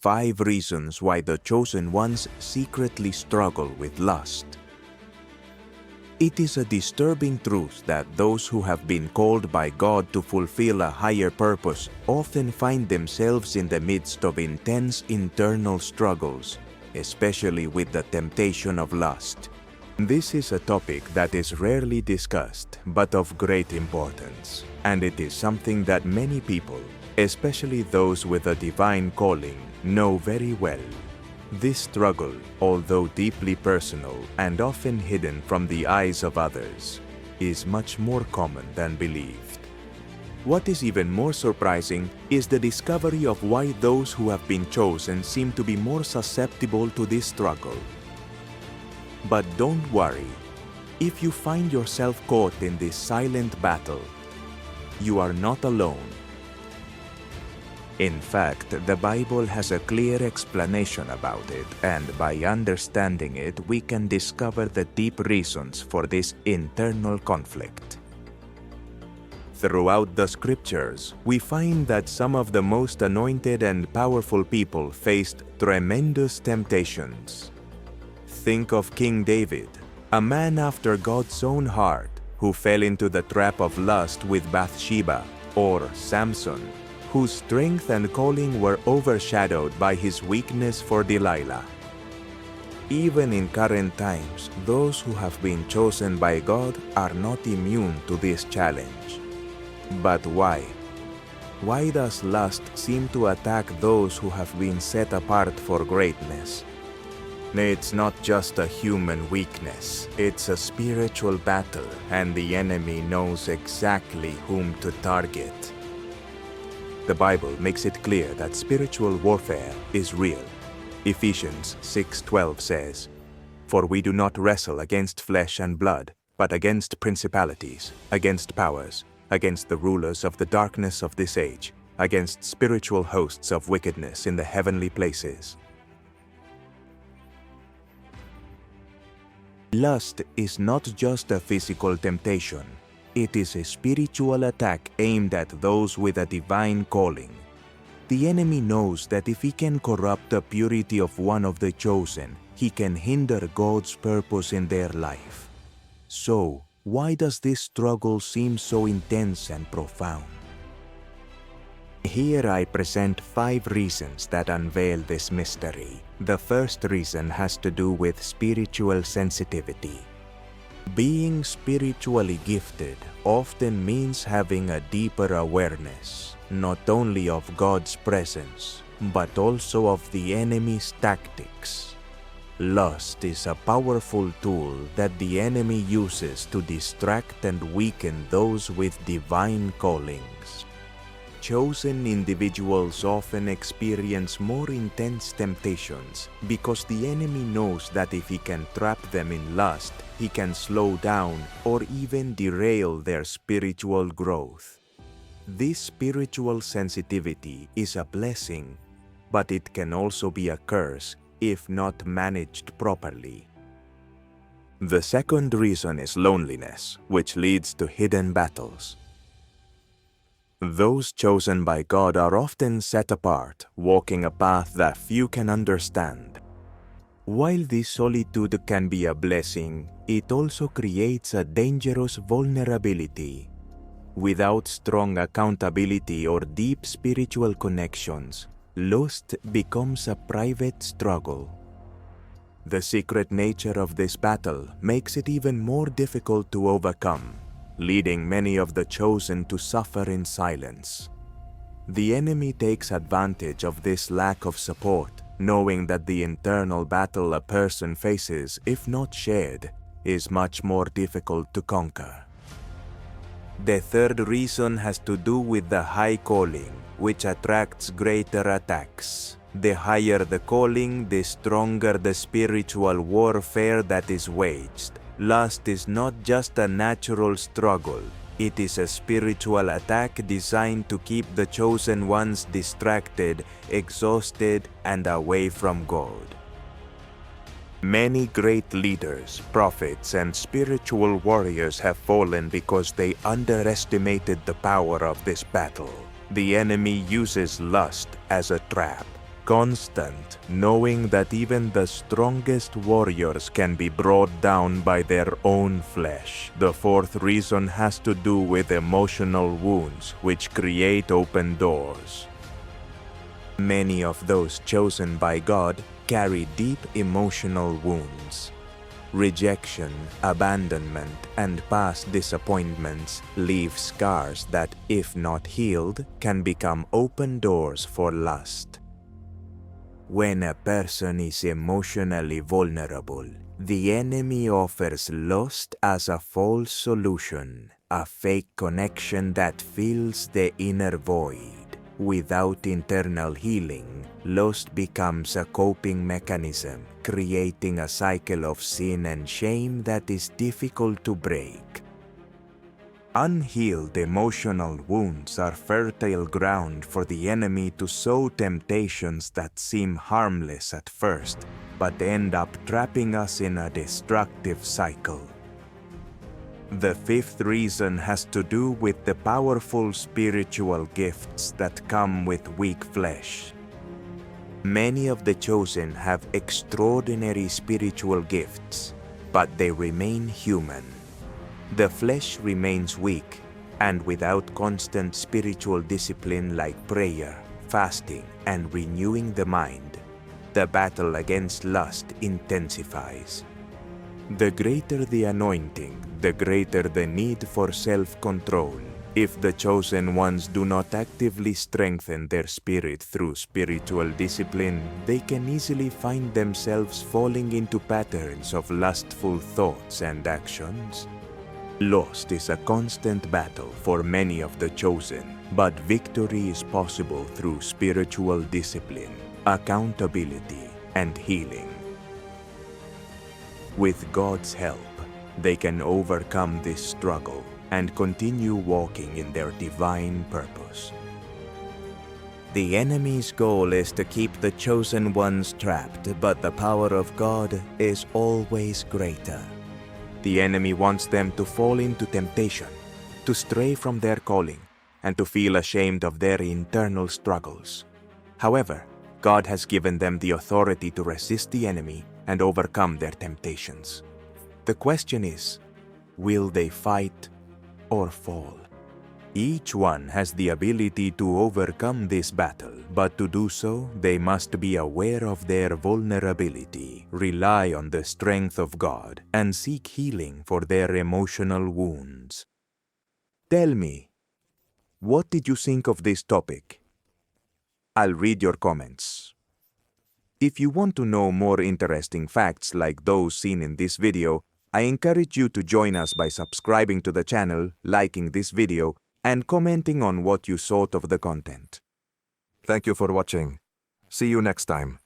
5 reasons why the chosen ones secretly struggle with lust. It is a disturbing truth that those who have been called by God to fulfill a higher purpose often find themselves in the midst of intense internal struggles, especially with the temptation of lust. This is a topic that is rarely discussed, but of great importance, and it is something that many people, especially those with a divine calling, know very well. This struggle, although deeply personal and often hidden from the eyes of others, is much more common than believed. What is even more surprising is the discovery of why those who have been chosen seem to be more susceptible to this struggle. But don't worry. If you find yourself caught in this silent battle, you are not alone. In fact, the Bible has a clear explanation about it, and by understanding it, we can discover the deep reasons for this internal conflict. Throughout the scriptures, we find that some of the most anointed and powerful people faced tremendous temptations. Think of King David, a man after God's own heart, who fell into the trap of lust with Bathsheba, or Samson, whose strength and calling were overshadowed by his weakness for Delilah. Even in current times, those who have been chosen by God are not immune to this challenge. But why? Why does lust seem to attack those who have been set apart for greatness? It's not just a human weakness, it's a spiritual battle, and the enemy knows exactly whom to target. The Bible makes it clear that spiritual warfare is real. Ephesians 6:12 says, "For we do not wrestle against flesh and blood, but against principalities, against powers, against the rulers of the darkness of this age, against spiritual hosts of wickedness in the heavenly places." Lust is not just a physical temptation. It is a spiritual attack aimed at those with a divine calling. The enemy knows that if he can corrupt the purity of one of the chosen, he can hinder God's purpose in their life. So, why does this struggle seem so intense and profound? Here I present 5 reasons that unveil this mystery. The first reason has to do with spiritual sensitivity. Being spiritually gifted often means having a deeper awareness, not only of God's presence, but also of the enemy's tactics. Lust is a powerful tool that the enemy uses to distract and weaken those with divine callings. Chosen individuals often experience more intense temptations because the enemy knows that if he can trap them in lust, he can slow down or even derail their spiritual growth. This spiritual sensitivity is a blessing, but it can also be a curse if not managed properly. The second reason is loneliness, which leads to hidden battles. Those chosen by God are often set apart, walking a path that few can understand. While this solitude can be a blessing, it also creates a dangerous vulnerability. Without strong accountability or deep spiritual connections, lust becomes a private struggle. The secret nature of this battle makes it even more difficult to overcome, leading many of the chosen to suffer in silence. The enemy takes advantage of this lack of support, knowing that the internal battle a person faces, if not shared, is much more difficult to conquer. The third reason has to do with the high calling, which attracts greater attacks. The higher the calling, the stronger the spiritual warfare that is waged. Lust is not just a natural struggle. It is a spiritual attack designed to keep the chosen ones distracted, exhausted, and away from God. Many great leaders, prophets, and spiritual warriors have fallen because they underestimated the power of this battle. The enemy uses lust as a trap. Constant, knowing that even the strongest warriors can be brought down by their own flesh. The fourth reason has to do with emotional wounds, which create open doors. Many of those chosen by God carry deep emotional wounds. Rejection, abandonment, and past disappointments leave scars that, if not healed, can become open doors for lust. When a person is emotionally vulnerable, the enemy offers lust as a false solution, a fake connection that fills the inner void. Without internal healing, lust becomes a coping mechanism, creating a cycle of sin and shame that is difficult to break. Unhealed emotional wounds are fertile ground for the enemy to sow temptations that seem harmless at first, but end up trapping us in a destructive cycle. The fifth reason has to do with the powerful spiritual gifts that come with weak flesh. Many of the chosen have extraordinary spiritual gifts, but they remain human. The flesh remains weak, and without constant spiritual discipline like prayer, fasting, and renewing the mind, the battle against lust intensifies. The greater the anointing, the greater the need for self-control. If the chosen ones do not actively strengthen their spirit through spiritual discipline, they can easily find themselves falling into patterns of lustful thoughts and actions. Lust is a constant battle for many of the chosen, but victory is possible through spiritual discipline, accountability, and healing. With God's help, they can overcome this struggle and continue walking in their divine purpose. The enemy's goal is to keep the chosen ones trapped, but the power of God is always greater. The enemy wants them to fall into temptation, to stray from their calling, and to feel ashamed of their internal struggles. However, God has given them the authority to resist the enemy and overcome their temptations. The question is, will they fight or fall? Each one has the ability to overcome this battle, but to do so, they must be aware of their vulnerability, rely on the strength of God, and seek healing for their emotional wounds. Tell me, what did you think of this topic? I'll read your comments. If you want to know more interesting facts like those seen in this video, I encourage you to join us by subscribing to the channel, liking this video, and commenting on what you thought of the content. Thank you for watching. See you next time.